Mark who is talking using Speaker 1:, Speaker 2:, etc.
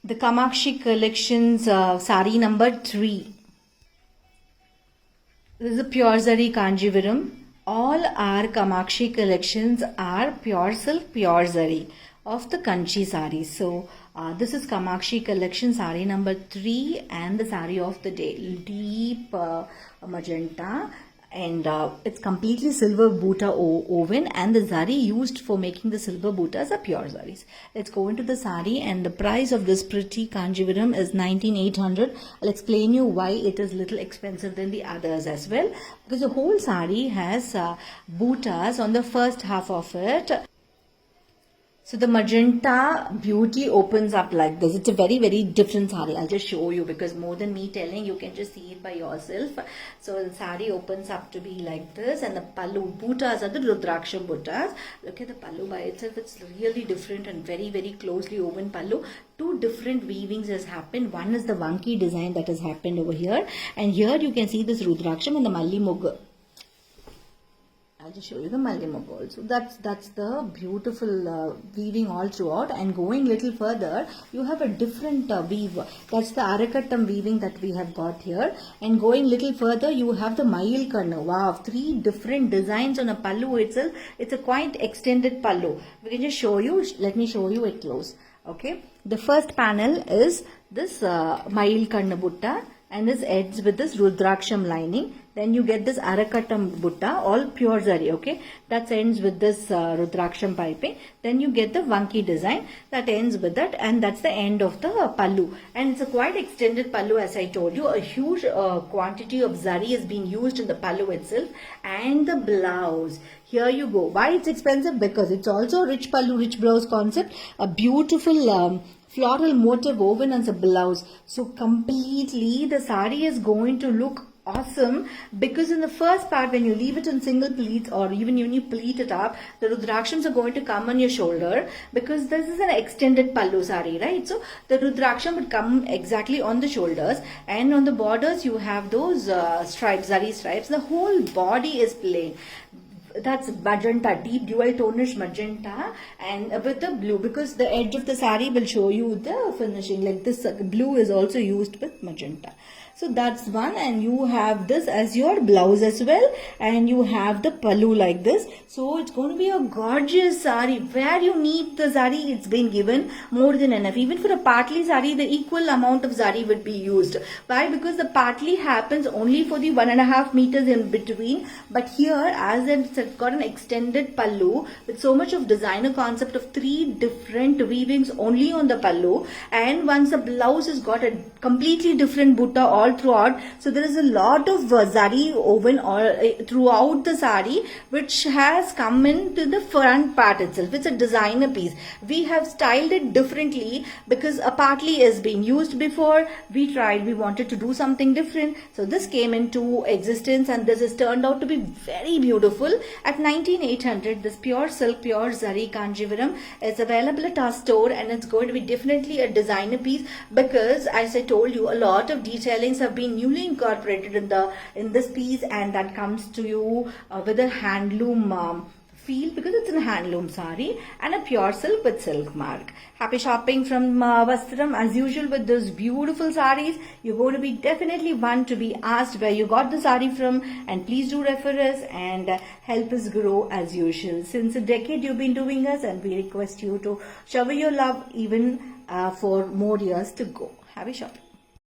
Speaker 1: The Kamakshi collections, sari number 3. This is a pure zari Kanchivaram. All our Kamakshi collections are pure silk, pure zari of the Kanchi sari. So this is Kamakshi collection sari number 3 and the sari of the day. Deep magenta. And it's completely silver butta woven, and the zari used for making the silver buttas are pure zaris. Let's go into the sari, and the price of this pretty Kanchivaram is 19,800. I'll explain you why it is little expensive than the others as well, because the whole sari has buttas on the first half of it. So the magenta beauty opens up like this. It's a very, very different sari. I'll just show you, because more than me telling, you can just see it by yourself. So the sari opens up to be like this, and the pallu buttas are the Rudraksha buttas. Look at the pallu by itself. It's really different and very, very closely woven pallu. Two different weavings has happened. One is the wonky design that has happened over here, and here you can see this Rudraksham and the Malli Mugga. I'll just show you the Malli Mugga also. That's the beautiful weaving all throughout. And going little further, you have a different weave. That's the Arakattam weaving that we have got here. And going little further, you have the Mayil Kanna. Wow, 3 different designs on a pallu itself. It's a quite extended pallu. We can just show you. Let me show you it close. Okay. The first panel is this Mayil Kanna butta, and this ends with this Rudraksham lining. Then you get this Arakattam butta, all pure zari, okay? That ends with this Rudraksham piping. Then you get the wonky design that ends with that, and that's the end of the pallu. And it's a quite extended pallu, as I told you. A huge quantity of zari is being used in the pallu itself. And the blouse. Here you go. Why it's expensive? Because it's also a rich pallu, rich blouse concept. A beautiful floral motif woven as a blouse. So completely the sari is going to look awesome, because in the first part, when you leave it in single pleats, or even when you pleat it up, the Rudrakshams are going to come on your shoulder, because this is an extended pallu sari, right? So the Rudraksham would come exactly on the shoulders, and on the borders you have those stripes, zari stripes. The whole body is plain. That's magenta, deep dual tonish magenta, and with the blue, because the edge of the sari will show you the finishing. Like this blue is also used with magenta. So that's one, and you have this as your blouse as well, and you have the pallu like this. So it's going to be a gorgeous sari. Where you need the zari, it's been given more than enough. Even for a partly sari, the equal amount of zari would be used. Why? Because the partly happens only for the 1.5 meters in between. But here, as it's got an extended pallu with so much of designer concept of 3 different weavings only on the pallu, and once the blouse has got a completely different butta all throughout. So there is a lot of zari woven all throughout the sari, which has come into the front part itself. It's a designer piece. We have styled it differently, because a partly is being used before. We wanted to do something different. So this came into existence, and this has turned out to be very beautiful. At 19,800, this pure silk, pure zari Kanchivaram is available at our store, and it's going to be definitely a designer piece, because as I told you, a lot of detailings have been newly incorporated in this piece, and that comes to you with a handloom feel, because it's a handloom sari and a pure silk with silk mark. Happy shopping from Vastram. As usual with those beautiful saris, you're going to be definitely one to be asked where you got the sari from, and please do refer us and help us grow as usual. Since a decade you've been doing us, and we request you to shower your love even for more years to go. Happy shopping.